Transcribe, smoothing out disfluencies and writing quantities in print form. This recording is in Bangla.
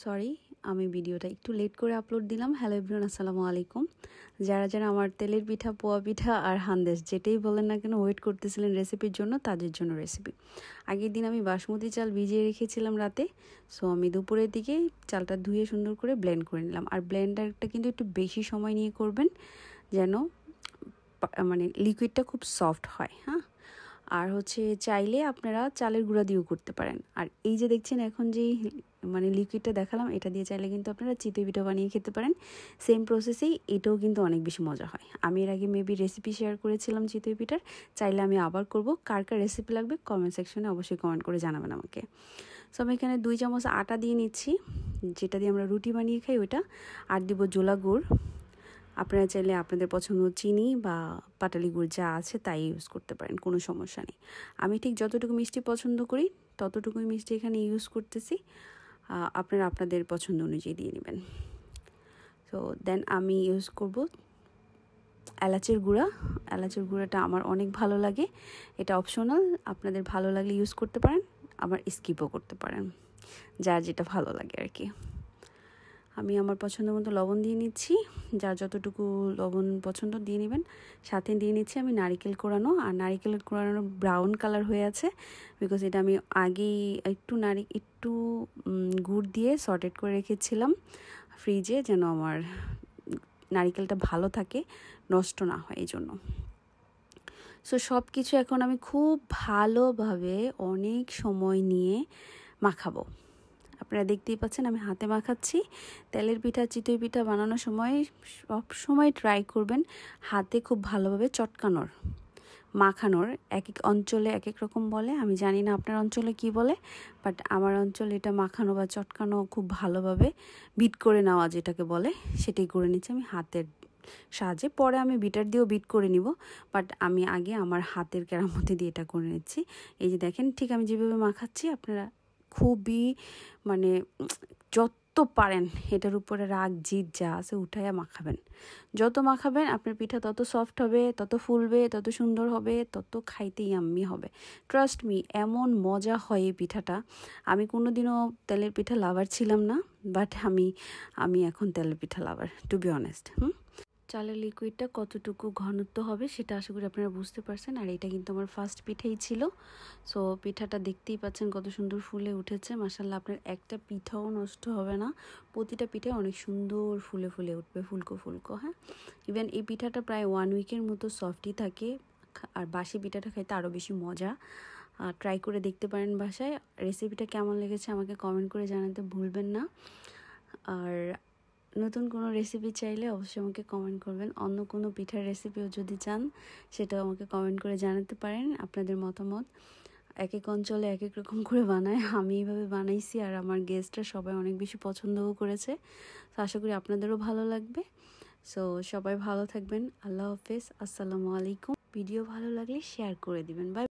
সরি, আমি ভিডিওটা একটু লেট করে আপলোড দিলাম। হ্যালো এভরিওয়ান, আসসালামু আলাইকুম। যারা যারা আমার তেলের পিঠা, পোয়া পিঠা আর হান্দেশ যেটাই বলেন না কেন ওয়েট করতেছিলেন রেসিপির জন্য, তাদের জন্য রেসিপি। আগের দিন আমি বাসমতি চাল ভিজিয়ে রেখেছিলাম রাতে। সো আমি দুপুরের দিকে চালটা ধুয়ে সুন্দর করে ব্লেন্ড করে নিলাম। আর ব্লেন্ডারটা কিন্তু একটু বেশি সময় নিয়ে করবেন, যেন মানে লিকুইডটা খুব সফট হয়। হ্যাঁ, আর চাইলে আপনারা চালের গুঁড়া দিয়েও করতে পারেন। আর এই যে দেখছেন এখন যে লিকুইডটা দেখালাম, এটা দিয়ে চাইলে কিন্তু আপনারা চিতই পিঠা বানিয়ে খেতে পারেন। সেম প্রসেসেই এটাও কিন্তু অনেক বেশি মজা হয়। আমি এর আগে মেবি রেসিপি শেয়ার করেছিলাম চিতই পিঠার, চাইলে আমি আবার করব। কার কার রেসিপি লাগবে কমেন্ট সেকশনে অবশ্যই কমেন্ট করে জানাবেন আমাকে। সো আমি এখানে 2 চামচ আটা দিয়ে নিচ্ছি, যেটা দিয়ে আমরা রুটি বানিয়ে খাই ওইটা। আর দিব জোলা গুড়। আপনারা চাইলে আপনাদের পছন্দ চিনি বা পাটালি গুড় যা আছে তাই ইউজ করতে পারেন, কোনো সমস্যা নেই। আমি ঠিক যতটুকু মিষ্টি পছন্দ করি ততটুকুই মিষ্টি এখানে ইউজ করতেছি। আপনারা আপনাদের পছন্দ অনুযায়ী দিয়ে নেবেন। তো দেন আমি ইউজ করব এলাচের গুঁড়া। এলাচের গুঁড়াটা আমার অনেক ভালো লাগে, এটা অপশনাল, আপনাদের ভালো লাগলে ইউজ করতে পারেন, আবার স্কিপও করতে পারেন, যার যেটা ভালো লাগে আর কি। আমি আমার পছন্দ মতো লবণ দিয়ে নিচ্ছি, যার যতটুকু লবণ পছন্দ দিয়ে নেবেন। সাথে দিয়ে নিচ্ছি আমি নারিকেল কোড়ানো, আর নারিকেল কোড়ানো ব্রাউন কালার হয়ে আছে বিকজ এটা আমি আগেই একটু গুড় দিয়ে সর্টেড করে রেখেছিলাম ফ্রিজে, যেন আমার নারিকেলটা ভালো থাকে, নষ্ট না হয় এই জন্য। সো সব কিছু এখন আমি খুব ভালোভাবে অনেক সময় নিয়ে মাখাবো। আপনারা দেখতেই পাচ্ছেন আমি হাতে মাখাচ্ছি। তেলের পিঠা, চিতই পিঠা বানানোর সময় সব সময় ট্রাই করবেন হাতে খুব ভালোভাবে চটকানোর, মাখানোর। এক এক অঞ্চলে এক এক রকম বলে, আমি জানি না আপনার অঞ্চলে কি বলে, বাট আমার অঞ্চলে এটা মাখানো বা চটকানো, খুব ভালোভাবে বিট করে নেওয়া যেটাকে বলে, সেটাই করে নিচ্ছি আমি হাতের সাহায্যে। পরে আমি বিটার দিয়েও বিট করে নিব, বাট আমি আগে আমার হাতের কেরামতি দিয়ে এটা করে নিচ্ছি। এই যে দেখেন, ঠিক আমি যেভাবে মাখাচ্ছি আপনারা খুবই যত পারেন এটার উপরে রাগ জিদ যা আছে উঠাইয়া মাখাবেন। যত মাখাবেন আপনার পিঠা তত সফট হবে, তত ফুলবে, তত সুন্দর হবে, তত খাইতে ইয়াম্মি হবে। ট্রাস্ট মি, এমন মজা হয় এই পিঠাটা। আমি কোনোদিনও তেলের পিঠা লাভার ছিলাম না, বাট আমি এখন তেলের পিঠা লাভার, টু বি অনেস্ট। চালের লিকুইডটা কতটুকু ঘনত্ব হবে সেটা আশা করি আপনারা বুঝতে পারছেন। আর এটা কিন্তু আমার ফার্স্ট পিঠাই ছিল। সো পিঠাটা দেখতেই পাচ্ছেন কত সুন্দর ফুলে উঠেছে। মাশাআল্লাহ, আপনার একটা পিঠাও নষ্ট হবে না, প্রতিটা পিঠা অনেক সুন্দর ফুলে ফুলে উঠবে, ফুলকো ফুলকো। হ্যাঁ, ইভেন এই পিঠাটা প্রায় 1 উইকের মতো সফটই থাকে। আর বাসি পিঠাটা খাইতে আরও বেশি মজা। ট্রাই করে দেখতে পারেন বাসায়। রেসিপিটা কেমন লেগেছে আমাকে কমেন্ট করে জানাতে ভুলবেন না। আর নতুন কোনো রেসিপি চাইলে অবশ্যই আমাকে কমেন্ট করবেন। অন্য কোনো পিঠার রেসিপিও যদি চান সেটাও আমাকে কমেন্ট করে জানাতে পারেন আপনাদের মতামত। এক এক অঞ্চলে এক এক রকম করে বানায়, আমি এইভাবে বানাইছি আর আমার গেস্টরা সবাই অনেক বেশি পছন্দও করেছে। তো আশা করি আপনাদেরও ভালো লাগবে। সো সবাই ভালো থাকবেন। আল্লাহ হাফেজ, আসসালামু আলাইকুম। ভিডিও ভালো লাগলে শেয়ার করে দিবেন। বাই।